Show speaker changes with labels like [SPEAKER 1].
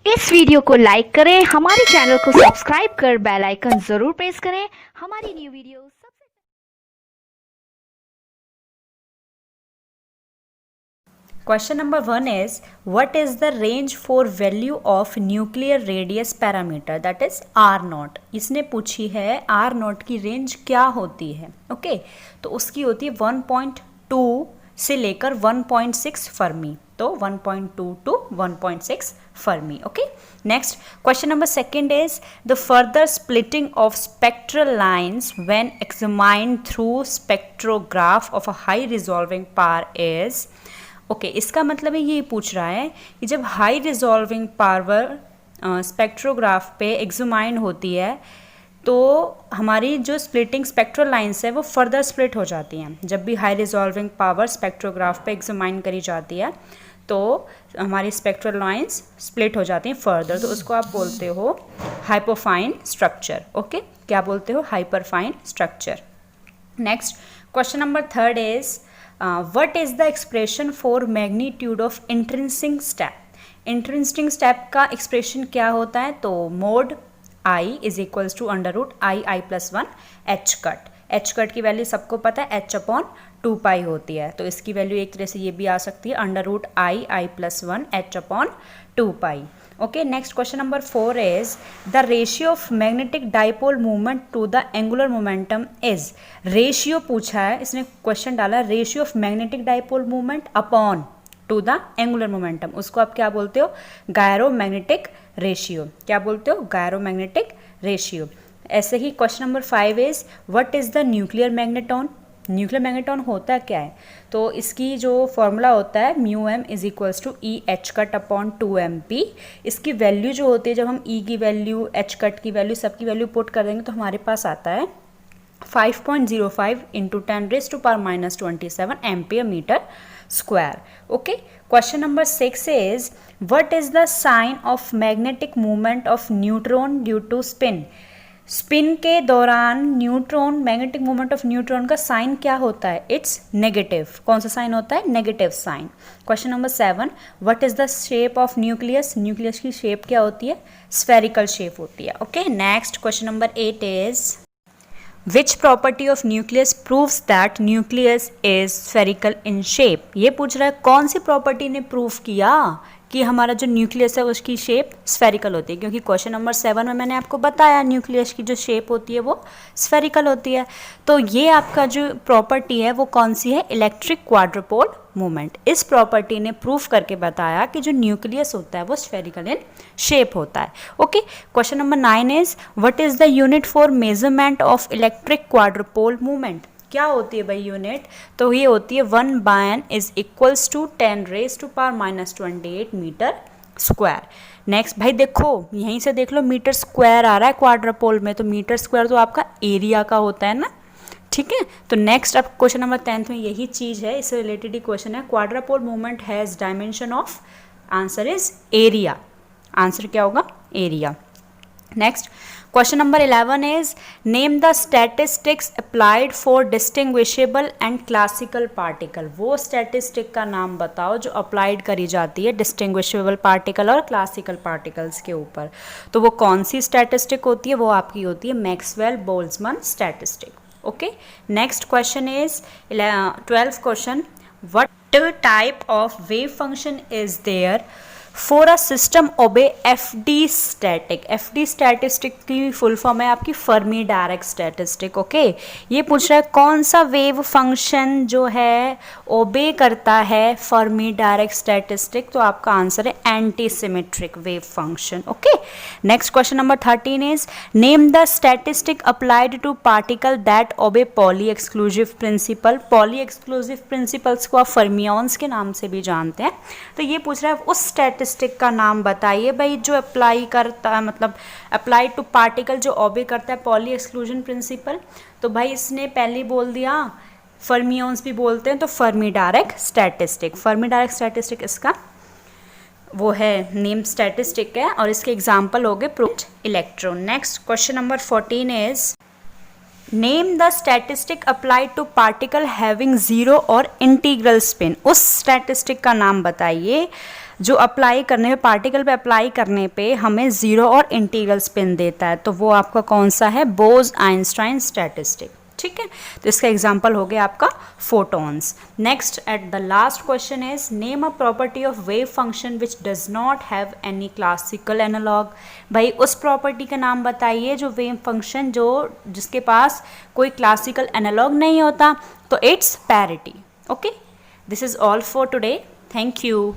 [SPEAKER 1] इस वीडियो को लाइक करें, हमारे चैनल को सब्सक्राइब कर बेल आइकन जरूर प्रेस करें हमारी न्यू वीडियो सबसे।
[SPEAKER 2] Question number 1 is what is the range for value of nuclear radius parameter that is R not. इसने पूछी है R नॉट की रेंज क्या होती है। ओके तो उसकी होती है 1.2 से लेकर 1.6 फर्मी, तो 1.2 to 1.6 fermi. Okay next question number second is the further splitting of spectral lines when examined through spectrograph of a high resolving power is. Okay इसका मतलब है ये पूछ रहा है कि जब हाई रिजॉल्विंग पावर स्पेक्ट्रोग्राफ पे एग्जामाइन होती है तो हमारी जो स्प्लिटिंग स्पेक्ट्रल लाइंस है वो फर्दर स्प्लिट हो जाती हैं। जब भी हाई रिजॉल्विंग पावर स्पेक्ट्रोग्राफ पे एग्जामाइन करी जाती है तो हमारी स्पेक्ट्रल लाइंस स्प्लिट हो जाती हैं फर्दर, तो उसको आप बोलते हो हाइपरफाइन स्ट्रक्चर। ओके क्या बोलते हो? Hyperfine structure. Next question number third is what is the expression for magnitude of intrinsic step? Intrinsic step का एक्सप्रेशन क्या होता है? तो mod I is equals to under root I plus one h cut. H cut की value सबको पता है H upon 2 पाई होती है, तो इसकी वैल्यू एक तरह से ये भी आ सकती है under root I plus one H upon 2 pi. Okay next question number 4 is the ratio of magnetic dipole movement to the angular momentum is. Ratio पूछा है, इसने क्वेश्चन डाला ratio of magnetic dipole movement upon to the angular momentum, उसको आप क्या बोलते हो? Gyromagnetic ratio. क्या बोलते हो? Gyromagnetic ratio. ऐसे ही question number 5 is what is the nuclear magneton. Nuclear magneton होता क्या है? तो इसकी जो फॉर्मूला होता है mu M is equals to e h cut upon 2mp। इसकी वैल्यू जो होती है जब हम ई की वैल्यू एच कट की वैल्यू सबकी वैल्यू पुट कर देंगे तो हमारे पास आता है 5.05 into 10⁻⁻27 ampere metre square. Okay question number 6 is what is the sign of magnetic movement of neutron due to spin. Spin के दौरान neutron magnetic movement of neutron का साइन क्या होता है? It's negative. कौन सा साइन होता है? Negative sign. Question number 7 what is the shape of nucleus. Nucleus की शेप क्या होती है? स्फेरिकल शेप होती है। Okay next question number 8 is which property of nucleus proves that nucleus is spherical in shape. ये पूछ रहा है कौन सी प्रॉपर्टी ने प्रूव किया कि हमारा जो न्यूक्लियस है उसकी शेप स्फेरिकल होती है, क्योंकि क्वेश्चन नंबर 7 में मैंने आपको बताया न्यूक्लियस की जो शेप होती है वो स्फेरिकल होती है। तो ये आपका जो प्रॉपर्टी है वो कौन सी है? Electric quadrupole movement. इस प्रॉपर्टी ने प्रूव करके बताया कि जो न्यूक्लियस होता है वो स्फेरिकल इन शेप होता है। Okay question number 9 is what is the unit for measurement of electric quadrupole movement. क्या होती है भाई यूनिट? तो ये होती है 1/n is equals to 10⁻⁻28 metre square. Next भाई देखो यहीं से देख लो मीटर स्क्वायर आ रहा है क्वाड्रुपोल में, तो मीटर स्क्वायर तो आपका एरिया का होता है ना, ठीक है। तो नेक्स्ट अब क्वेश्चन नंबर 10 में यही चीज़ है, इससे रिलेटेड ही क्वेश्चन है। Quadrupole movement has dimension of, answer is area. Answer क्या होगा? Area. Next question number 11 is name the statistics applied for distinguishable and classical particle. वो स्टैटिस्टिक का नाम बताओ जो अप्लाइड करी जाती है डिस्टिंग्विशेबल पार्टिकल और क्लासिकल पार्टिकल्स के ऊपर। तो वो कौन सी स्टैटिस्टिक होती है? वो आपकी होती है Maxwell Boltzmann statistic. Okay next question is 12th question what type of wave function is there for a system obey FD static. FD statistic की फुल फॉर्म है आपकी फर्मी डायरेक्ट स्टैटिस्टिक। ओके ये पूछ रहा है कौन सा वेव फंक्शन जो है ओबे करता है फर्मी डायरेक्ट स्टैटिस्टिक, तो आपका आंसर है anti symmetric wave function. Okay next question number 13 is name the statistic applied to particle that obey Pauli exclusive principle. Pauli exclusive principles को आप फर्मियंस के नाम से भी जानते हैं। तो ये पूछ रहा है उस स्टैटिस्टिक का नाम बताइए भाई जो अप्लाई करता है, मतलब अप्लाई टू पार्टिकल जो ओबे करता है पॉली एक्सक्लूजन प्रिंसिपल। तो भाई इसने पहले ही बोल दिया फर्मियंस भी बोलते हैं, तो Fermi direct statistic. Fermi direct statistic इसका वो है नेम स्टैटिस्टिक है और इसके एग्जाम्पल हो गए proved electron. Next question number 14 is name the statistic applied to particle having zero और इंटीग्रल स्पिन। उस स्टैटिस्टिक का नाम बताइए जो अप्लाई करने पे, पार्टिकल पे अप्लाई करने पे हमें ज़ीरो और इंटीग्रल स्पिन देता है, तो वो आपका कौन सा है, बोस-आइंस्टाइन स्टैटिस्टिक। ठीक है, तो इसका एग्जाम्पल हो गया आपका photons. Next at the last question is name a property of wave function which does not have any classical analog. भाई उस प्रॉपर्टी का नाम बताइए जो वेव फंक्शन जिसके पास कोई क्लासिकल एनालॉग नहीं होता, तो it's parity. Okay, this is all for today, thank you.